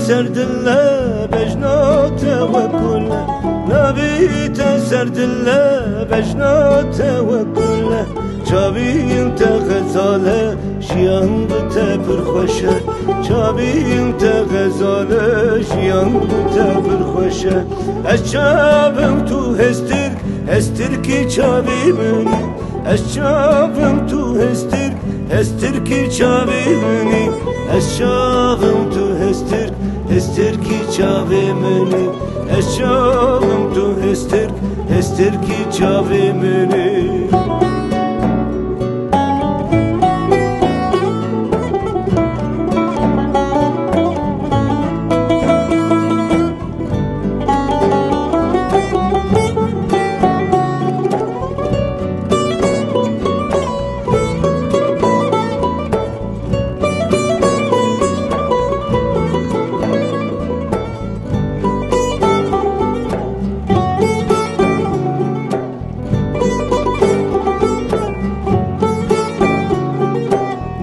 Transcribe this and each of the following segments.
سردله بجنات وكل نبيت سردله بجنات وكل چاوی انت غزاله شیان بته برخوشه چاوی انت غزاله شیان بته برخوشه از چاوم تو هستر کی چاوی منی از چاوم تو هستر کی چاوی منی از چاوم تو هستر کی چاوی منی از چاوم تو هستر کی چاوی منی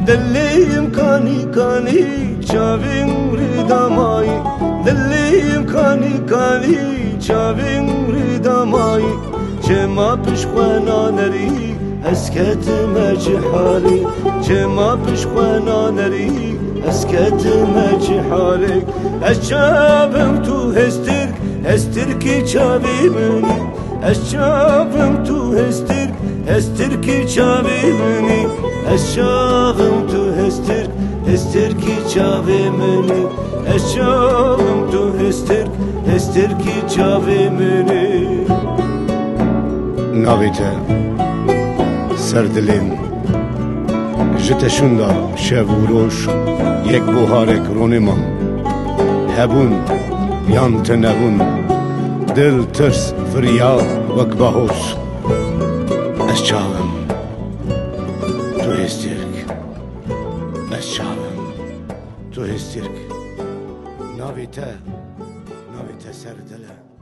دلیم کانی چاویم ریدامایی دلیم کانی چاویم ریدامایی چه ما پشخوانا نری اسکت مجحالی چه ما پشخوانا نری اسکت مجحالی از چاوم تو هستر کی چاوی منی از چاوم تو هستر کی چاوی منی از چاوم تو هستر کی چاوی منی از چاوم تو هستر کی چاوی منی ناویته سردلین جتشوندا شب و روش یک بوهارک رونمان هبون یانت نبون دل ترس فریاد وک باهوش از چاوم تو هسترک از چاوم تو هسترک ناویته سردله